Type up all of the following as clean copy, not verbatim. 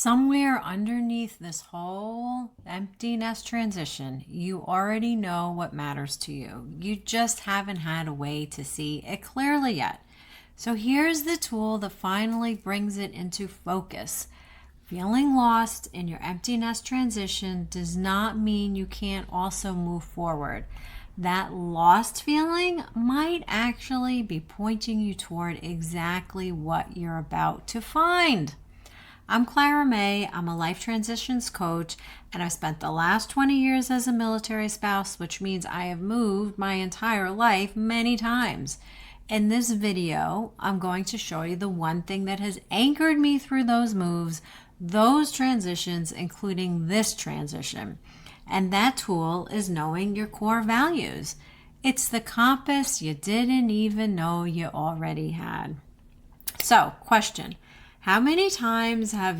Somewhere underneath this whole empty nest transition, you already know what matters to you. You just haven't had a way to see it clearly yet. So here's the tool that finally brings it into focus. Feeling lost in your empty nest transition does not mean you can't also move forward. That lost feeling might actually be pointing you toward exactly what you're about to find. I'm Clara Mei. I'm a life transitions coach, and I've spent the last 20 years as a military spouse, which means I have moved my entire life many times. In this video, I'm going to show you the one thing that has anchored me through those moves, those transitions, including this transition. And that tool is knowing your core values. It's the compass you didn't even know you already had. So, question. How many times have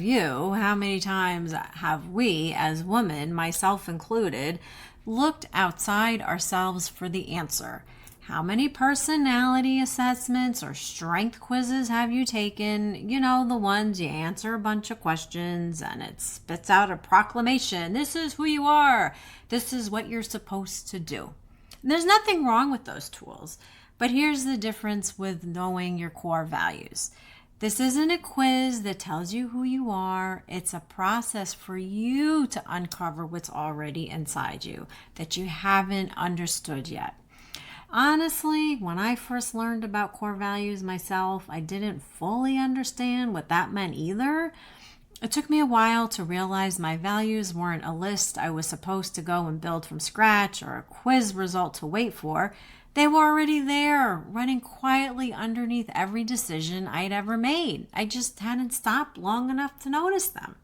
we, as women, myself included, looked outside ourselves for the answer? How many personality assessments or strength quizzes have you taken? You know, the ones you answer a bunch of questions and it spits out a proclamation. This is who you are. This is what you're supposed to do. There's nothing wrong with those tools, but here's the difference with knowing your core values. This isn't a quiz that tells you who you are. It's a process for you to uncover what's already inside you that you haven't understood yet. Honestly, when I first learned about core values myself, I didn't fully understand what that meant either. It took me a while to realize my values weren't a list I was supposed to go and build from scratch or a quiz result to wait for. They were already there, running quietly underneath every decision I'd ever made. I just hadn't stopped long enough to notice them.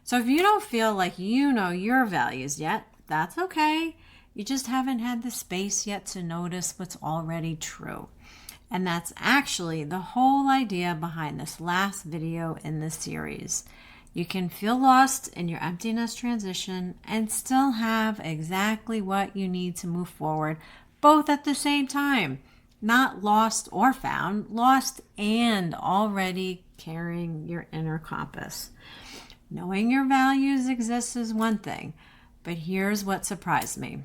So if you don't feel like you know your values yet, that's okay. You just haven't had the space yet to notice what's already true. And that's actually the whole idea behind this last video in this series. You can feel lost in your emptiness transition and still have exactly what you need to move forward, both at the same time. Not lost or found, lost and already carrying your inner compass. Knowing your values exists is one thing, but here's what surprised me.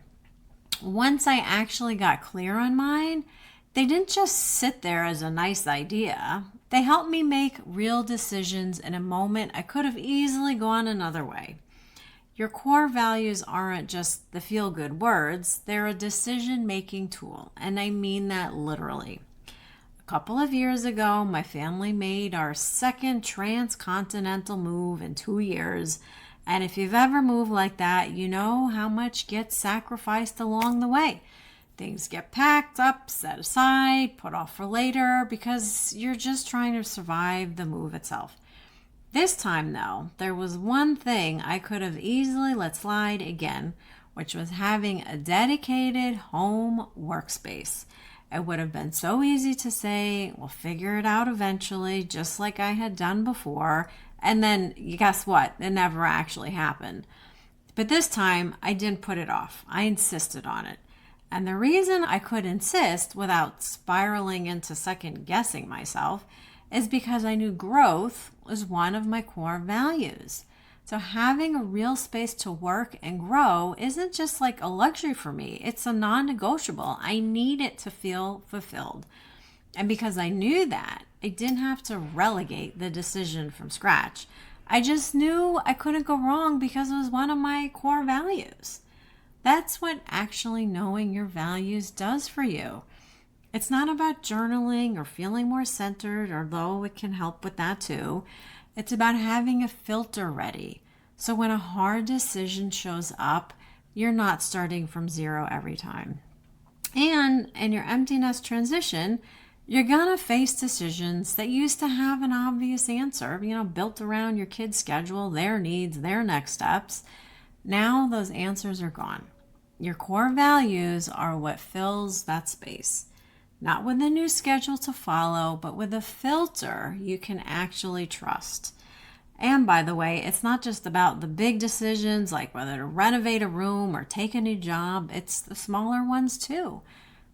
Once I actually got clear on mine, they didn't just sit there as a nice idea. They helped me make real decisions in a moment I could have easily gone another way. Your core values aren't just the feel-good words, they're a decision-making tool, and I mean that literally. A couple of years ago, my family made our second transcontinental move in 2 years, and if you've ever moved like that, you know how much gets sacrificed along the way. Things get packed up, set aside, put off for later, because you're just trying to survive the move itself. This time, though, there was one thing I could have easily let slide again, which was having a dedicated home workspace. It would have been so easy to say, we'll figure it out eventually, just like I had done before, and then guess what? It never actually happened. But this time, I didn't put it off. I insisted on it. And the reason I could insist without spiraling into second guessing myself is because I knew growth was one of my core values. So having a real space to work and grow isn't just like a luxury for me. It's a non-negotiable. I need it to feel fulfilled. And because I knew that, I didn't have to relegate the decision from scratch. I just knew I couldn't go wrong because it was one of my core values. That's what actually knowing your values does for you. It's not about journaling or feeling more centered, although it can help with that too. It's about having a filter ready. So when a hard decision shows up, you're not starting from zero every time. And in your emptiness transition, you're gonna face decisions that used to have an obvious answer, built around your kid's schedule, their needs, their next steps. Now those answers are gone. Your core values are what fills that space. Not with a new schedule to follow, but with a filter you can actually trust. And by the way, it's not just about the big decisions like whether to renovate a room or take a new job. It's the smaller ones too.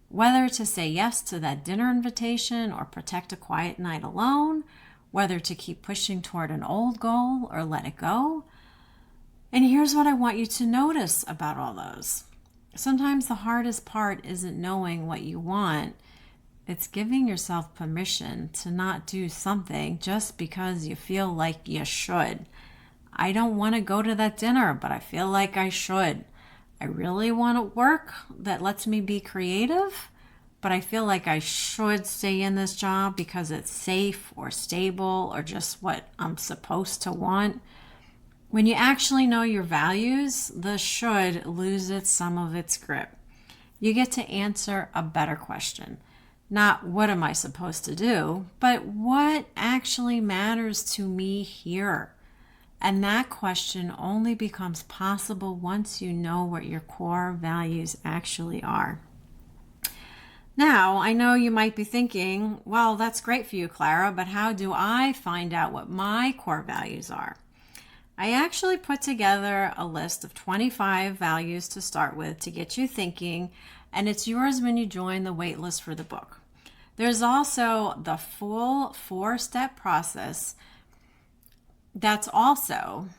Whether to say yes to that dinner invitation or protect a quiet night alone, whether to keep pushing toward an old goal or let it go. And here's what I want you to notice about all those. Sometimes the hardest part isn't knowing what you want. It's giving yourself permission to not do something just because you feel like you should. I don't want to go to that dinner, but I feel like I should. I really want to work that lets me be creative, but I feel like I should stay in this job because it's safe or stable or just what I'm supposed to want. When you actually know your values, the should loses some of its grip. You get to answer a better question. Not what am I supposed to do, but what actually matters to me here? And that question only becomes possible once you know what your core values actually are. Now, I know you might be thinking, well, that's great for you, Clara, but how do I find out what my core values are? I actually put together a list of 25 values to start with to get you thinking, and it's yours when you join the waitlist for the book. There's also the full 4-step process that's also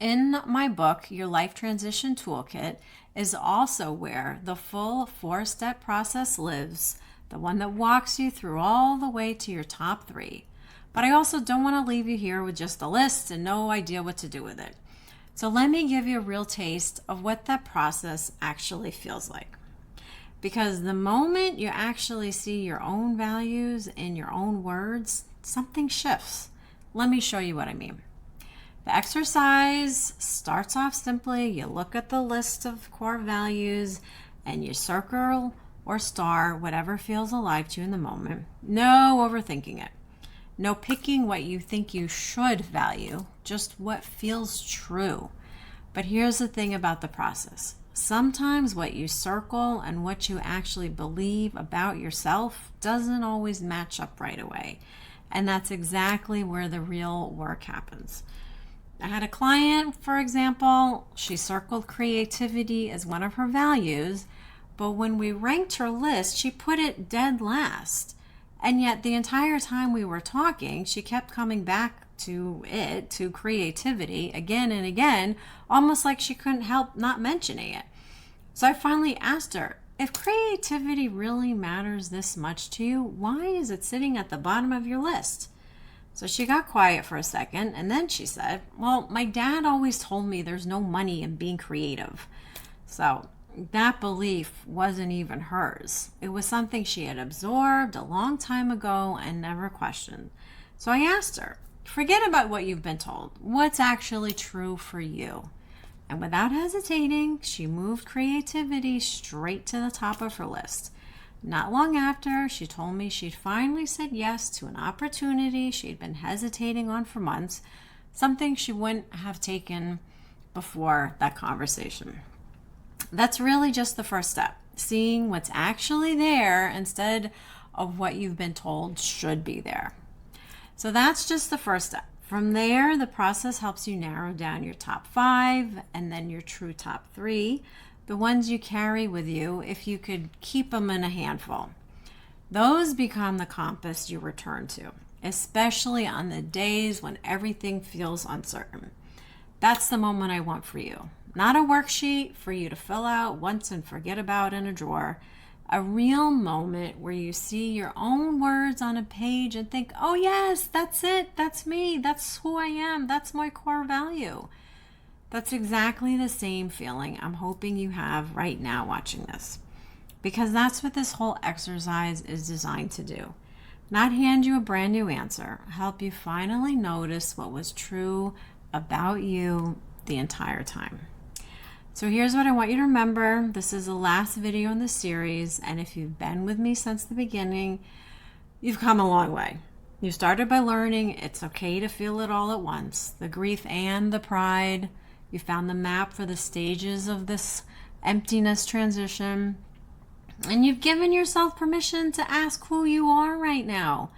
in my book, Your Life Transition Toolkit, is also where the full 4-step process lives, the one that walks you through all the way to your top 3. But I also don't want to leave you here with just a list and no idea what to do with it. So let me give you a real taste of what that process actually feels like. Because the moment you actually see your own values in your own words, something shifts. Let me show you what I mean. The exercise starts off simply. You look at the list of core values and you circle or star whatever feels alive to you in the moment. No overthinking it. No picking what you think you should value, just what feels true. But here's the thing about the process. Sometimes what you circle and what you actually believe about yourself doesn't always match up right away. And that's exactly where the real work happens. I had a client, for example, she circled creativity as one of her values, but when we ranked her list, she put it dead last. And yet the entire time we were talking, she kept coming back to creativity again and again, almost like she couldn't help not mentioning it. So I finally asked her, if creativity really matters this much to you, why is it sitting at the bottom of your list? So she got quiet for a second, and then she said, well, my dad always told me there's no money in being creative. So that belief wasn't even hers. It was something she had absorbed a long time ago and never questioned. So I asked her, forget about what you've been told. What's actually true for you? And without hesitating, she moved creativity straight to the top of her list. Not long after, she told me she'd finally said yes to an opportunity she'd been hesitating on for months, something she wouldn't have taken before that conversation. That's really just the first step, seeing what's actually there instead of what you've been told should be there. So that's just the first step. From there, the process helps you narrow down your top 5 and then your true top 3, the ones you carry with you if you could keep them in a handful. Those become the compass you return to, especially on the days when everything feels uncertain. That's the moment I want for you. Not a worksheet for you to fill out once and forget about in a drawer. A real moment where you see your own words on a page and think, oh yes, that's it, that's me, that's who I am, that's my core value. That's exactly the same feeling I'm hoping you have right now watching this. Because that's what this whole exercise is designed to do. Not hand you a brand new answer, help you finally notice what was true about you the entire time. So here's what I want you to remember. This is the last video in the series, and if you've been with me since the beginning, you've come a long way. You started by learning it's okay to feel it all at once, the grief and the pride. You found the map for the stages of this emptiness transition, and you've given yourself permission to ask who you are right now.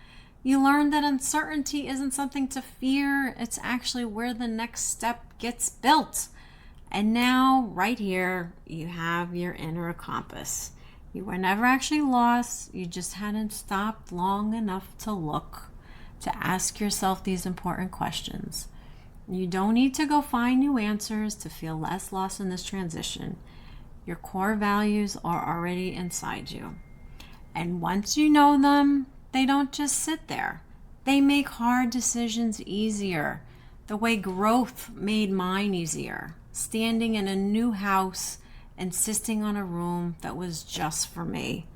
You learned that uncertainty isn't something to fear, it's actually where the next step gets built. And now, right here, you have your inner compass. You were never actually lost. You just hadn't stopped long enough to look. to ask yourself these important questions. You don't need to go find new answers to feel less lost in this transition. Your core values are already inside you. And once you know them, they don't just sit there. They make hard decisions easier, the way growth made mine easier. Standing in a new house, insisting on a room that was just for me.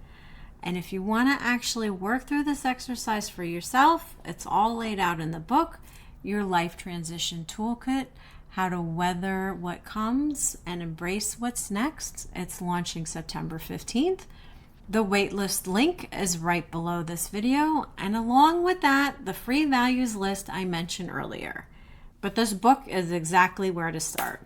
And if you want to actually work through this exercise for yourself, it's all laid out in the book, Your Life Transition Toolkit, How to Weather What Comes and Embrace What's Next. It's launching September 15th. The waitlist link is right below this video, and along with that, the free values list I mentioned earlier. But this book is exactly where to start.